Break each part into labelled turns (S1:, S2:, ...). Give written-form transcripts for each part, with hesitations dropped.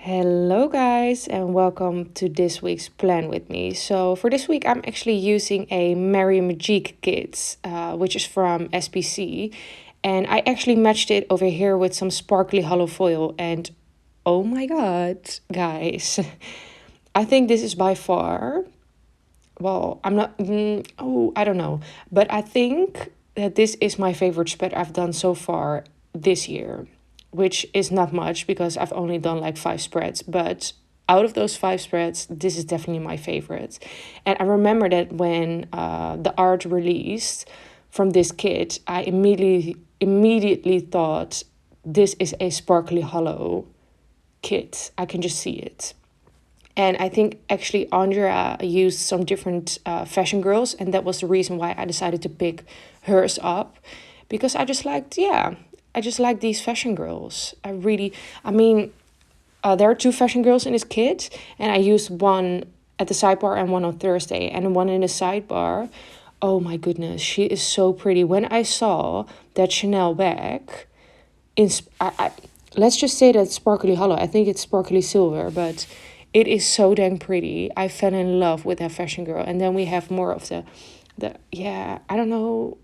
S1: Hello, guys, and welcome to this week's plan with me. So, for this week, I'm actually using a Magique kit, which is from SPC, and I actually matched it over here with some sparkly hollow foil. And oh my god, guys, I think this is by far, well, I'm not, I don't know, but I think that this is my favorite spread I've done so far this year, which is not much because I've only done like 5 spreads. But out of those 5 spreads, this is definitely my favorite. And I remember that when the art released from this kit, I immediately thought this is a sparkly hollow kit. I can just see it. And I think actually Andrea used some different fashion girls, and that was the reason why I decided to pick hers up, because I just like these fashion girls. There are 2 fashion girls in this kit, and I used one at the sidebar and one on Thursday, and one in the sidebar. Oh my goodness, she is so pretty. When I saw that Chanel bag, let's just say that it's sparkly hollow. I think it's sparkly silver, but it is so dang pretty. I fell in love with that fashion girl. And then we have more of I don't know.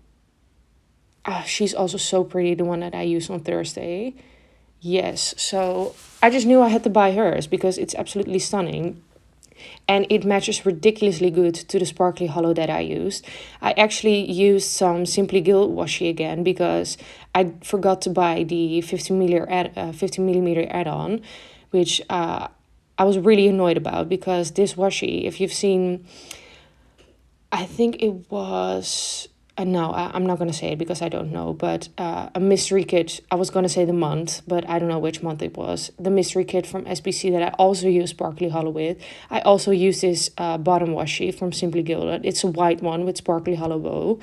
S1: She's also so pretty, the one that I used on Thursday. Yes, so I just knew I had to buy hers because it's absolutely stunning. And it matches ridiculously good to the sparkly hollow that I used. I actually used some Simply Gilt washi again because I forgot to buy the 50 millimeter add-on, which I was really annoyed about, because this washi, if you've seen, I think it was, no, I'm not going to say it because I don't know, but a mystery kit. I was going to say the month, but I don't know which month it was. The mystery kit from SPC that I also use Sparkly Hollow with. I also use this bottom washi from Simply Gilded. It's a white one with Sparkly Hollow bow,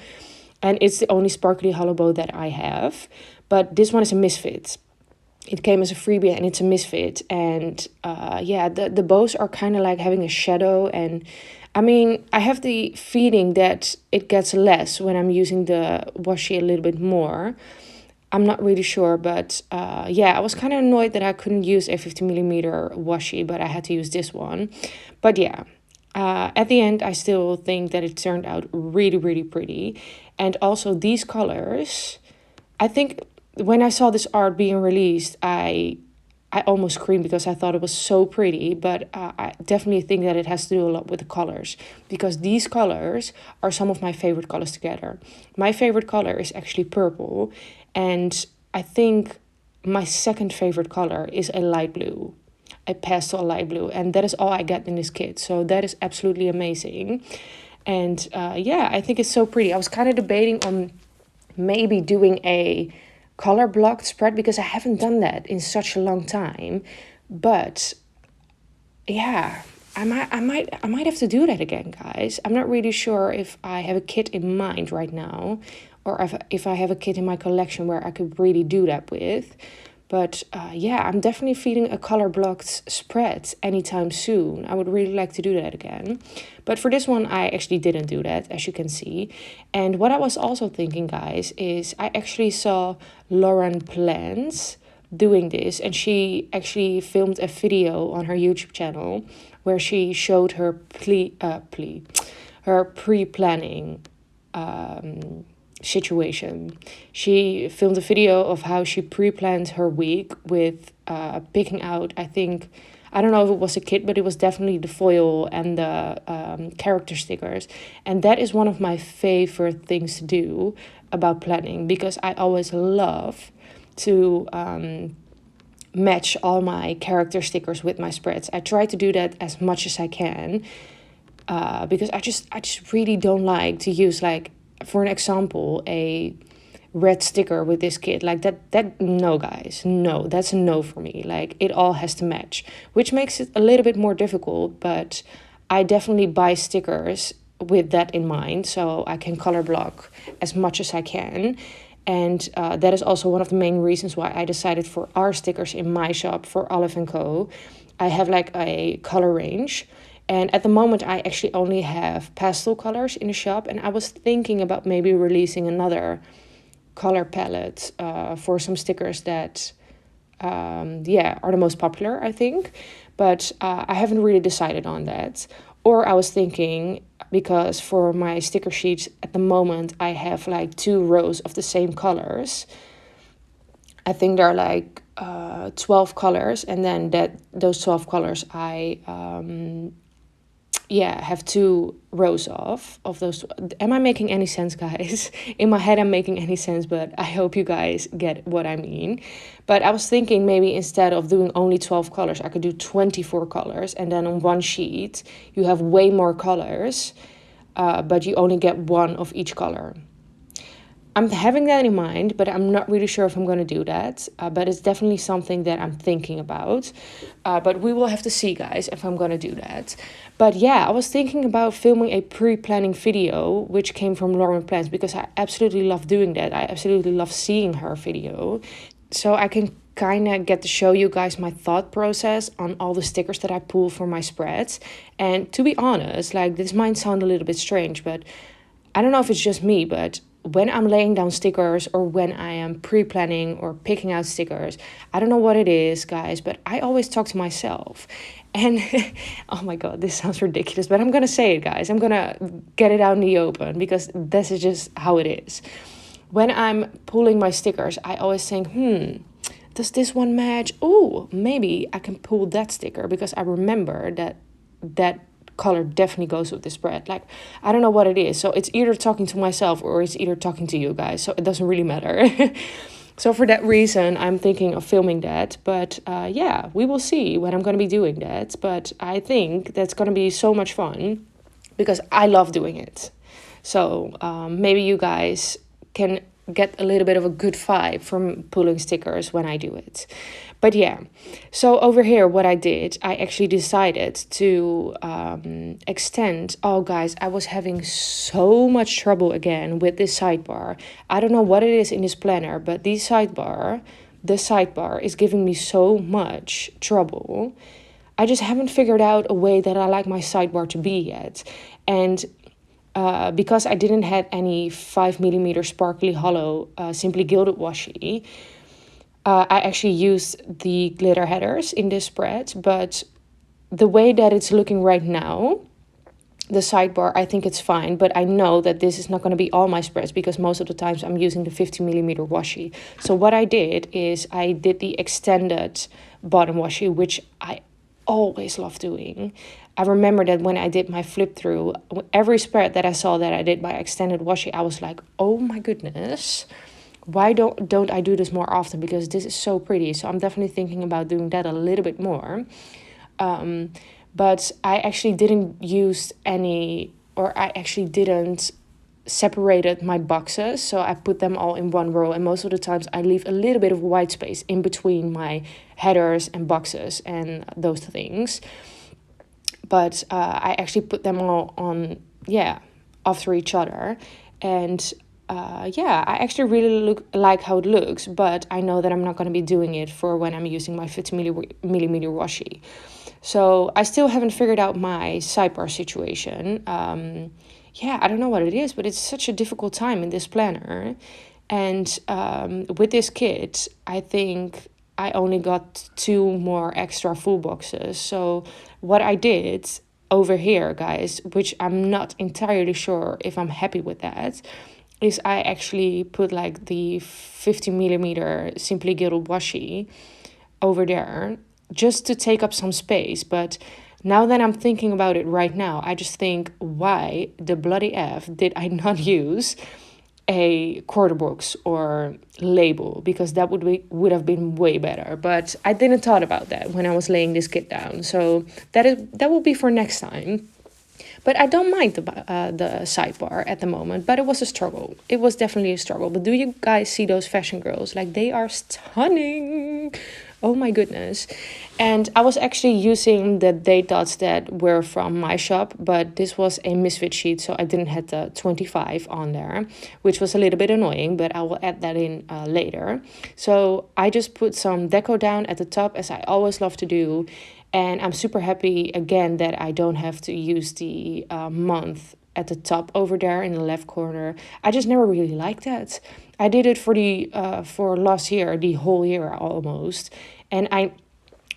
S1: and it's the only Sparkly Hollow bow that I have. But this one is a misfit. It came as a freebie and it's a misfit. And the bows are kind of like having a shadow. And I have the feeling that it gets less when I'm using the washi a little bit more. I'm not really sure, but I was kind of annoyed that I couldn't use a 50 millimeter washi, but I had to use this one. But at the end, I still think that it turned out really, really pretty. And also these colors, I think when I saw this art being released, I almost screamed because I thought it was so pretty. But I definitely think that it has to do a lot with the colors, because these colors are some of my favorite colors together. My favorite color is actually purple, and I think my second favorite color is a light blue, a pastel light blue, and that is all I get in this kit. So that is absolutely amazing. And I think it's so pretty. I was kind of debating on maybe doing a color blocked spread because I haven't done that in such a long time. But I might have to do that again, guys. I'm not really sure if I have a kit in mind right now, or if I have a kit in my collection where I could really do that with. But I'm definitely feeling a color blocked spread anytime soon. I would really like to do that again. But for this one, I actually didn't do that, as you can see. And what I was also thinking, guys, is I actually saw Lauren Plans doing this, and she actually filmed a video on her YouTube channel where she showed her pre-planning situation. She filmed a video of how she pre-planned her week with picking out, I don't know if it was a kit, but it was definitely the foil and the character stickers. And that is one of my favorite things to do about planning, because I always love to match all my character stickers with my spreads. I try to do that as much as I can, because I just really don't like to use, like, for an example, a red sticker with this kit. Like that no, guys, no, that's a no for me. Like, it all has to match, which makes it a little bit more difficult, but I definitely buy stickers with that in mind, so I can color block as much as I can. And that is also one of the main reasons why I decided for our stickers in my shop for Olive & Co. I have like a color range. And at the moment, I actually only have pastel colors in the shop. And I was thinking about maybe releasing another color palette for some stickers that are the most popular, I think. But I haven't really decided on that. Or I was thinking, because for my sticker sheets at the moment, I have like 2 rows of the same colors. I think there are like 12 colors, and then those 12 colors I have 2 rows of those. Am I making any sense, guys? In my head I'm making any sense, but I hope you guys get what I mean. But I was thinking maybe instead of doing only 12 colors, I could do 24 colors, and then on one sheet you have way more colors, but you only get 1 of each color. I'm having that in mind, but I'm not really sure if I'm going to do that. But it's definitely something that I'm thinking about. But we will have to see, guys, if I'm going to do that. But yeah, I was thinking about filming a pre-planning video, which came from Lauren Plans, because I absolutely love doing that. I absolutely love seeing her video. So I can kind of get to show you guys my thought process on all the stickers that I pull for my spreads. And to be honest, like, this might sound a little bit strange, but I don't know if it's just me, but when I'm laying down stickers or when I am pre-planning or picking out stickers, I don't know what it is, guys, but I always talk to myself. And oh my God, this sounds ridiculous, but I'm going to say it, guys. I'm going to get it out in the open because this is just how it is. When I'm pulling my stickers, I always think, does this one match? Oh, maybe I can pull that sticker because I remember that color definitely goes with the spread. Like, I don't know what it is. So it's either talking to myself or it's either talking to you guys. So it doesn't really matter. So for that reason, I'm thinking of filming that. But we will see when I'm going to be doing that. But I think that's going to be so much fun because I love doing it. So maybe you guys can get a little bit of a good vibe from pulling stickers when I do it. But yeah, so over here, what I did, I actually decided to extend. Oh, guys, I was having so much trouble again with this sidebar. I don't know what it is in this planner, but the sidebar is giving me so much trouble. I just haven't figured out a way that I like my sidebar to be yet. And because I didn't have any 5mm sparkly hollow simply gilded washi, I actually used the glitter headers in this spread, but the way that it's looking right now, the sidebar, I think it's fine, but I know that this is not going to be all my spreads because most of the times I'm using the 50mm washi. So what I did is I did the extended bottom washi, which I always love doing. I remember that when I did my flip through, every spread that I saw that I did by extended washi, I was like, oh my goodness, why don't I do this more often? Because this is so pretty. So I'm definitely thinking about doing that a little bit more. But I actually didn't use any, or I actually didn't separated my boxes. So I put them all in one row. And most of the times I leave a little bit of white space in between my headers and boxes and those things. But I actually put them all on, after each other. And I actually really like how it looks, but I know that I'm not going to be doing it for when I'm using my 50mm washi. So I still haven't figured out my sidebar situation. I don't know what it is, but it's such a difficult time in this planner. And with this kit, I think I only got 2 more extra full boxes. So what I did over here, guys, which I'm not entirely sure if I'm happy with that, is I actually put like the 50mm simply gilded washi over there just to take up some space. But now that I'm thinking about it right now, I just think, why the bloody F did I not use a quarter box or label? Because that would have been way better. But I didn't thought about that when I was laying this kit down. So that will be for next time. But I don't mind the sidebar at the moment, but it was a struggle. It was definitely a struggle. But do you guys see those fashion girls? Like, they are stunning. Oh my goodness. And I was actually using the date dots that were from my shop, but this was a misfit sheet, so I didn't have the 25 on there, which was a little bit annoying, but I will add that in later. So I just put some deco down at the top, as I always love to do. And I'm super happy, again, that I don't have to use the month at the top over there in the left corner. I just never really liked that. I did it for last year, the whole year almost. And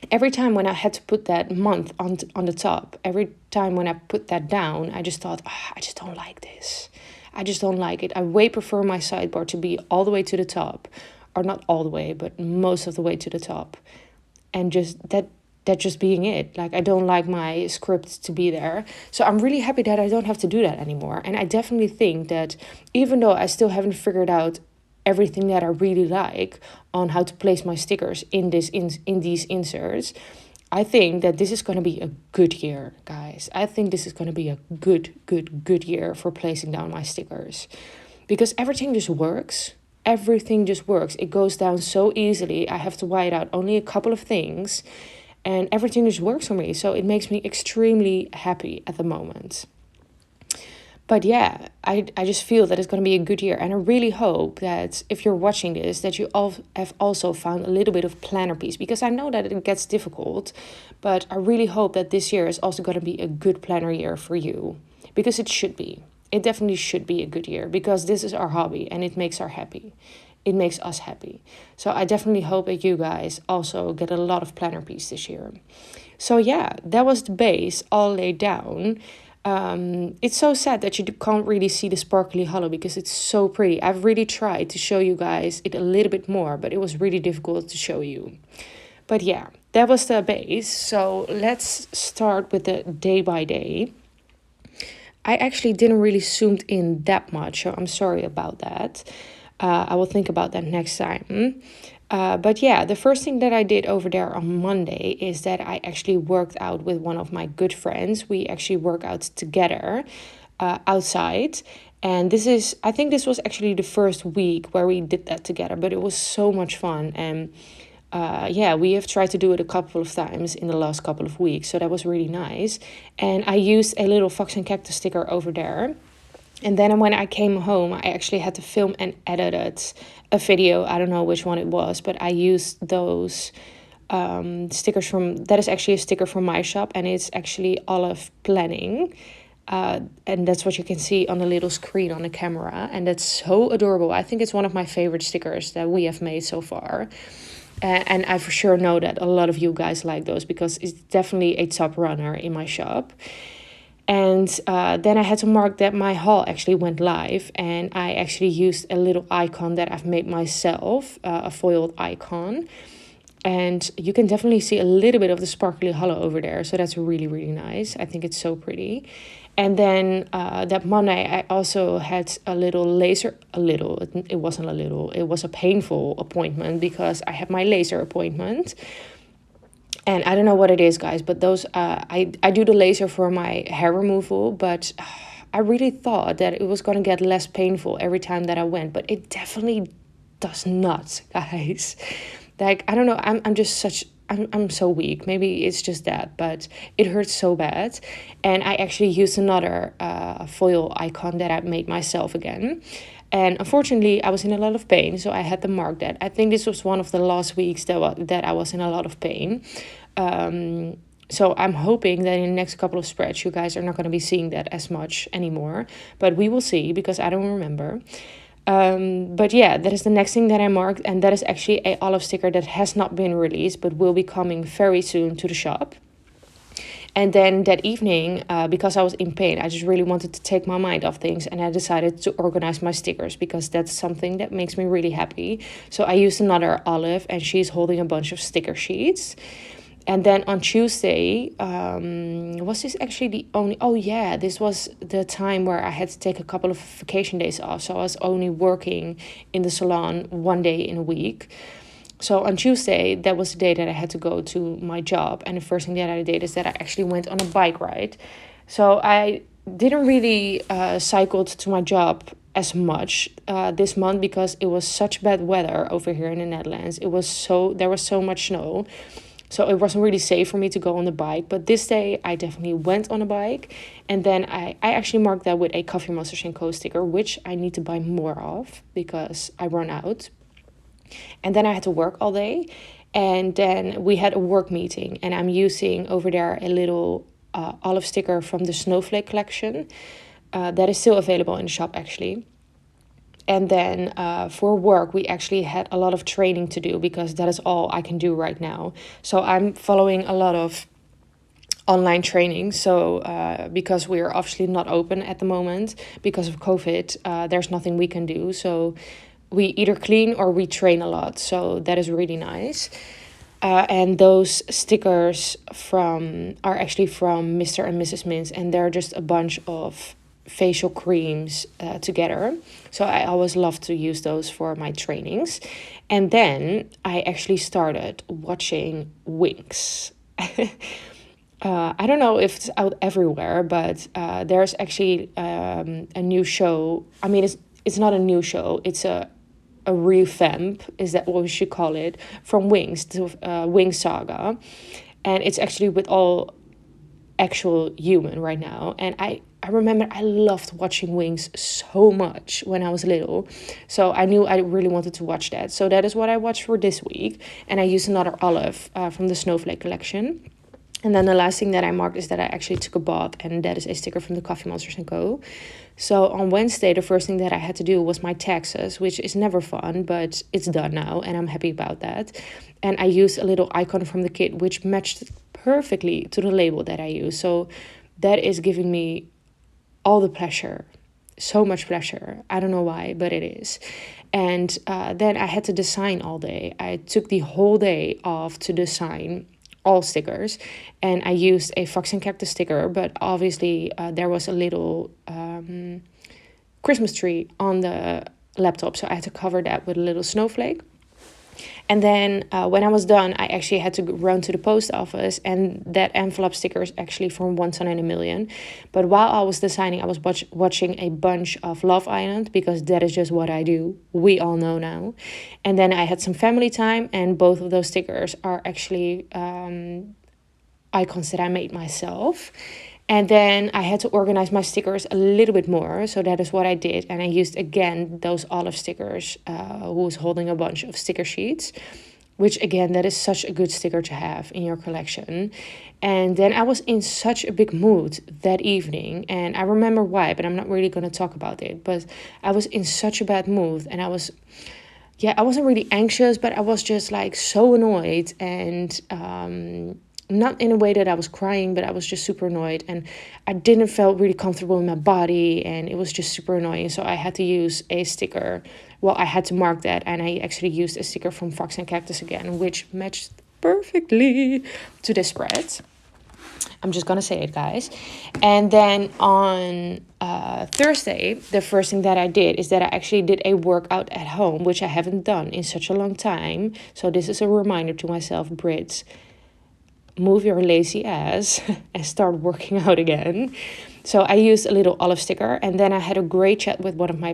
S1: every time when I had to put that month on the top, every time when I put that down, I just thought, I just don't like this. I just don't like it. I way prefer my sidebar to be all the way to the top. Or not all the way, but most of the way to the top. And just that just being it. Like, I don't like my script to be there. So I'm really happy that I don't have to do that anymore. And I definitely think that even though I still haven't figured out everything that I really like on how to place my stickers in these inserts, I think that this is going to be a good year, guys. I think this is going to be a good year for placing down my stickers. Because everything just works. Everything just works. It goes down so easily. I have to white out only a couple of things. And everything just works for me. So it makes me extremely happy at the moment. But yeah, I just feel that it's going to be a good year. And I really hope that if you're watching this, that you all have also found a little bit of planner peace. Because I know that it gets difficult. But I really hope that this year is also going to be a good planner year for you. Because it should be. It definitely should be a good year. Because this is our hobby and it makes us happy. So I definitely hope that you guys also get a lot of planner peace this year. So yeah, that was the base all laid down. It's so sad that you can't really see the sparkly hollow because it's so pretty. I've really tried to show you guys it a little bit more, but it was really difficult to show you. But yeah, that was the base. So let's start with the day by day. I actually didn't really zoomed in that much, so I'm sorry about that. I will think about that next time. But yeah, the first thing that I did over there on Monday is that I actually worked out with one of my good friends. We actually work out together outside. And I think this was actually the first week where we did that together, but it was so much fun. And yeah, we have tried to do it a couple of times in the last couple of weeks. So that was really nice. And I used a little Fox and Cactus sticker over there. And then when I came home, I actually had to film and edit a video. I don't know which one it was, but I used those stickers that is actually a sticker from my shop. And it's actually Olive Planning. And that's what you can see on the little screen on the camera. And that's so adorable. I think it's one of my favorite stickers that we have made so far. And I for sure know that a lot of you guys like those because it's definitely a top runner in my shop. And then I had to mark that my haul actually went live. And I actually used a little icon that I've made myself, a foiled icon. And you can definitely see a little bit of the sparkly hollow over there. So that's really, really nice. I think it's so pretty. And then that Monday, I also had it wasn't a little, it was a painful appointment because I had my laser appointment. And I don't know what it is, guys, but those, I do the laser for my hair removal, but I really thought that it was going to get less painful every time that I went, but it definitely does not, guys. Like, I don't know, I'm so weak. Maybe it's just that, but it hurts so bad. And I actually used another foil icon that I made myself again. And unfortunately, I was in a lot of pain, so I had to mark that. I think this was one of the last weeks that I was in a lot of pain. So I'm hoping that in the next couple of spreads, you guys are not going to be seeing that as much anymore. But we will see, because I don't remember. But yeah, that is the next thing that I marked. And that is actually a olive sticker that has not been released, but will be coming very soon to the shop. And then that evening, because I was in pain, I just really wanted to take my mind off things. And I decided to organize my stickers because that's something that makes me really happy. So I used another Olive and she's holding a bunch of sticker sheets. And then on Tuesday, was this actually the only... Oh yeah, this was the time where I had to take a couple of vacation days off. So I was only working in the salon one day in a week. So on Tuesday, that was the day that I had to go to my job. And the first thing that I did is that I actually went on a bike ride. So I didn't really cycle to my job as much this month because it was such bad weather over here in the Netherlands. There was so much snow. So it wasn't really safe for me to go on the bike. But this day, I definitely went on a bike. And then I actually marked that with a Coffee Monsters & Co. sticker, which I need to buy more of because I run out. And then I had to work all day. And then we had a work meeting. And I'm using over there a little olive sticker from the Snowflake collection. That is still available in the shop, actually. And then for work, we actually had a lot of training to do because that is all I can do right now. So I'm following a lot of online training. So because we are obviously not open at the moment because of COVID, there's nothing we can do. So we either clean or we train a lot. So that is really nice. And those stickers are actually from Mr. and Mrs. Mintz, and they're just a bunch of facial creams together. So I always love to use those for my trainings. And then I actually started watching Winx. I don't know if it's out everywhere, but there's actually a new show. I mean, it's not a new show. It's a revamp, is that what we should call it, from Winx, to Winx Saga. And it's actually with all actual human right now. And I remember I loved watching Winx so much when I was little. So I knew I really wanted to watch that. So that is what I watched for this week. And I used another olive from the Snowflake collection. And then the last thing that I marked is that I actually took a bath, and that is a sticker from the Coffee Monsters & Co. So on Wednesday, the first thing that I had to do was my taxes, which is never fun, but it's done now, and I'm happy about that. And I used a little icon from the kit, which matched perfectly to the label that I use. So that is giving me all the pleasure, so much pleasure. I don't know why, but it is. And then I had to design all day. I took the whole day off to design all stickers, and I used a Fox and Cactus sticker, but obviously there was a little Christmas tree on the laptop, so I had to cover that with a little snowflake. And then when I was done, I actually had to run to the post office, and that envelope sticker is actually from Once in a Million. But while I was designing, I was watching a bunch of Love Island, because that is just what I do. We all know now. And then I had some family time, and both of those stickers are actually icons that I made myself. And then I had to organize my stickers a little bit more. So that is what I did. And I used, again, those olive stickers, who was holding a bunch of sticker sheets, which, again, that is such a good sticker to have in your collection. And then I was in such a big mood that evening. And I remember why, but I'm not really going to talk about it. But I was in such a bad mood. And I wasn't really anxious, but I was just like so annoyed. And not in a way that I was crying, but I was just super annoyed, and I didn't feel really comfortable in my body, and it was just super annoying. So I had to use a sticker. Well, I had to mark that, and I actually used a sticker from Fox and Cactus again, which matched perfectly to this spread. I'm just gonna say it, guys. And then on Thursday, the first thing that I did is that I actually did a workout at home, which I haven't done in such a long time. So this is a reminder to myself, Britt, move your lazy ass and start working out again. So I used a little olive sticker, and then I had a great chat with one of my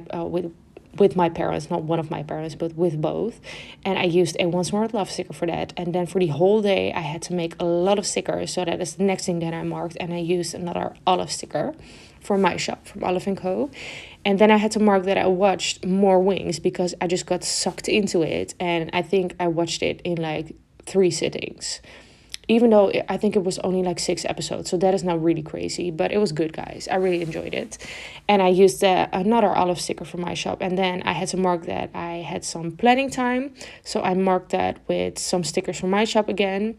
S1: with my parents, not one of my parents, but with both. And I used a Once More with Love sticker for that. And then for the whole day, I had to make a lot of stickers. So that is the next thing that I marked. And I used another olive sticker for my shop, from Olive & Co. And then I had to mark that I watched more Winx, because I just got sucked into it. And I think I watched it in like 3 sittings. Even though I think it was only like 6 episodes. So that is not really crazy. But it was good, guys. I really enjoyed it. And I used another olive sticker from my shop. And then I had to mark that I had some planning time. So I marked that with some stickers from my shop again.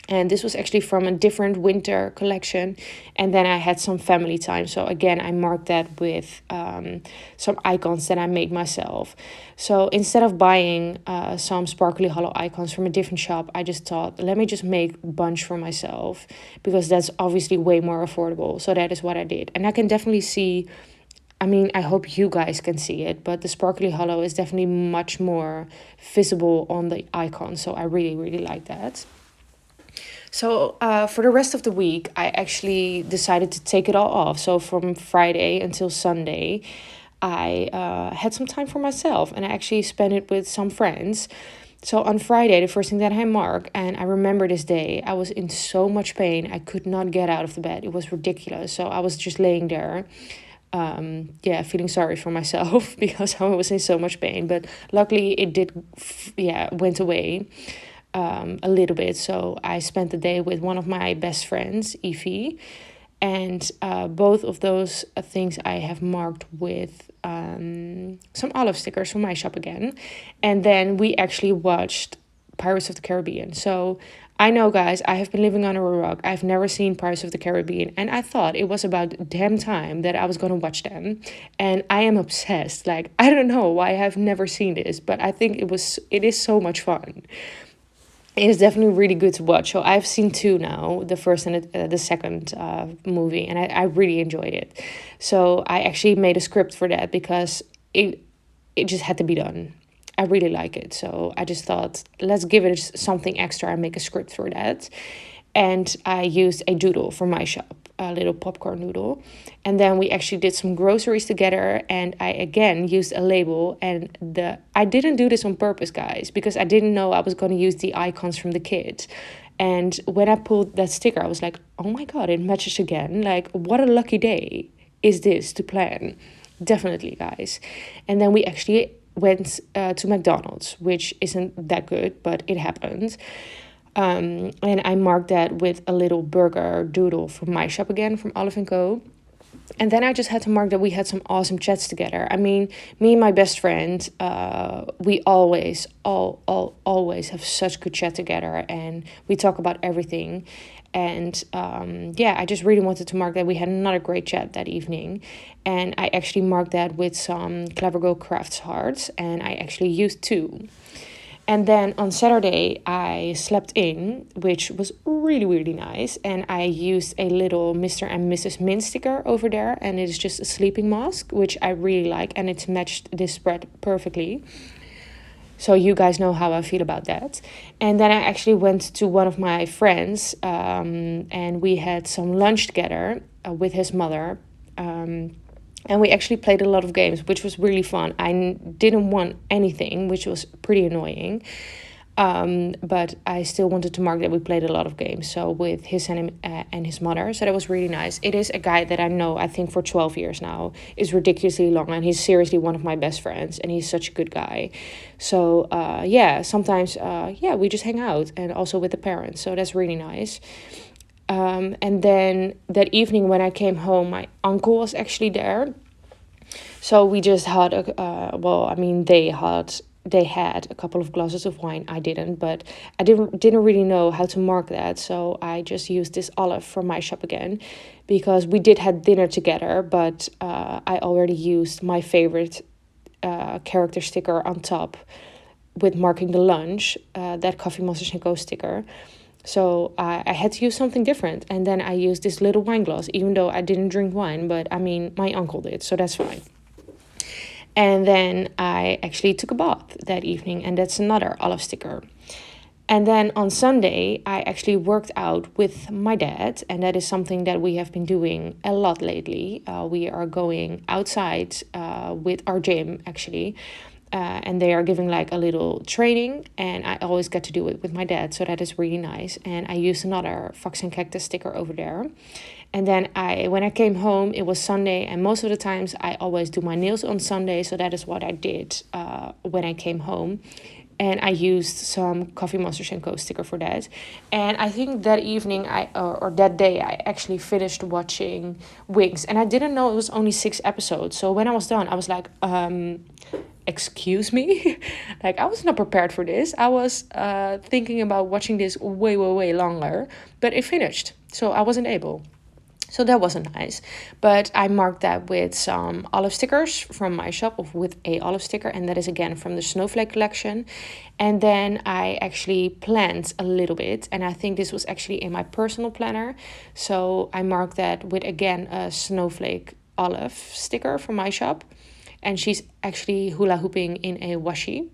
S1: And this was actually from a different winter collection. And then I had some family time. So again, I marked that with some icons that I made myself. So instead of buying some sparkly hollow icons from a different shop, I just thought, let me just make a bunch for myself, because that's obviously way more affordable. So that is what I did. And I can definitely see, I mean, I hope you guys can see it, but the sparkly hollow is definitely much more visible on the icon. So I really, really like that. So for the rest of the week, I actually decided to take it all off. So from Friday until Sunday, I had some time for myself, and I actually spent it with some friends. So on Friday, the first thing that I marked, and I remember this day, I was in so much pain. I could not get out of the bed. It was ridiculous. So I was just laying there, feeling sorry for myself because I was in so much pain. But luckily it did, went away a little bit. So I spent the day with one of my best friends, Evie, And both of those things I have marked with some olive stickers from my shop again. And then we actually watched Pirates of the Caribbean. So I know, guys, I have been living under a rock. I've never seen Pirates of the Caribbean. And I thought it was about damn time that I was going to watch them. And I am obsessed. Like, I don't know why I have never seen this, but I think it is so much fun. It is definitely really good to watch. So I've seen two now, the first and the second movie, and I really enjoyed it. So I actually made a script for that because it just had to be done. I really like it. So I just thought, let's give it something extra and make a script for that. And I used a doodle from my shop, a little popcorn noodle. And then we actually did some groceries together, and I again used a label. And I didn't do this on purpose, guys, because I didn't know I was going to use the icons from the kit. And when I pulled that sticker, I was like, oh my God, it matches again. Like, what a lucky day is this to plan. Definitely, guys. And then we actually went to McDonald's, which isn't that good, but it happened. And I marked that with a little burger doodle from my shop again, from Olive & Co. And then I just had to mark that we had some awesome chats together. I mean, me and my best friend, we always have such good chat together, and we talk about everything. And I just really wanted to mark that we had another great chat that evening. And I actually marked that with some Clever Girl Crafts hearts, and I actually used 2. And then on Saturday, I slept in, which was really, really nice. And I used a little Mr. and Mrs. Min sticker over there. And it is just a sleeping mask, which I really like. And it's matched this spread perfectly. So you guys know how I feel about that. And then I actually went to one of my friends. And we had some lunch together with his mother. And we actually played a lot of games, which was really fun. I didn't want anything, which was pretty annoying. But I still wanted to mark that we played a lot of games. So with his and his mother. So that was really nice. It is a guy that I know, I think, for 12 years now. Is ridiculously long. And he's seriously one of my best friends. And he's such a good guy. So, sometimes, we just hang out. And also with the parents. So that's really nice. And then that evening when I came home, my uncle was actually there. So we just had they had a couple of glasses of wine. I didn't, but I didn't really know how to mark that. So I just used this olive from my shop again, because we did have dinner together, but I already used my favorite character sticker on top with marking the lunch, that Coffee Monsters & Co. sticker. So I had to use something different. And then I used this little wine glass, even though I didn't drink wine. But I mean, my uncle did, so that's fine. And then I actually took a bath that evening. And that's another olive sticker. And then on Sunday, I actually worked out with my dad. And that is something that we have been doing a lot lately. We are going outside with our gym, actually. And they are giving like a little training, and I always get to do it with my dad, so that is really nice. And I used another Fox and Cactus sticker over there. And then when I came home, it was Sunday, and most of the times I always do my nails on Sunday, so that is what I did when I came home. And I used some Coffee Monsters & Co. sticker for that. And I think that evening, or that day, I actually finished watching Wings. And I didn't know it was only 6 episodes. So when I was done, I was like, excuse me? Like, I was not prepared for this. I was thinking about watching this way, way, way longer. But it finished, so I wasn't able. So that wasn't nice. But I marked that with some olive stickers from my shop, or with a olive sticker. And that is again from the Snowflake collection. And then I actually planned a little bit. And I think this was actually in my personal planner. So I marked that with again a Snowflake olive sticker from my shop. And she's actually hula hooping in a washi,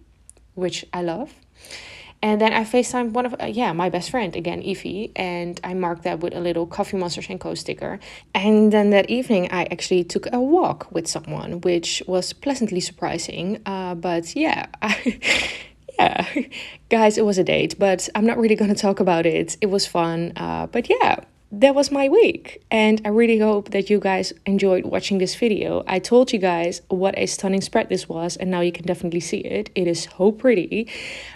S1: which I love. And then I FaceTimed one of, my best friend, again, Evie. And I marked that with a little Coffee Monsters & Co. sticker. And then that evening, I actually took a walk with someone, which was pleasantly surprising. But yeah, guys, it was a date. But I'm not really going to talk about it. It was fun. But yeah, that was my week, and I really hope that you guys enjoyed watching this video. I told you guys what a stunning spread this was, and now you can definitely see it. It is so pretty.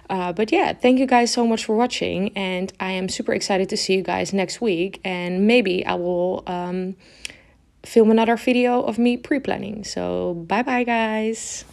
S1: But yeah, thank you guys so much for watching, and I am super excited to see you guys next week, and maybe I will film another video of me pre-planning. So bye bye guys.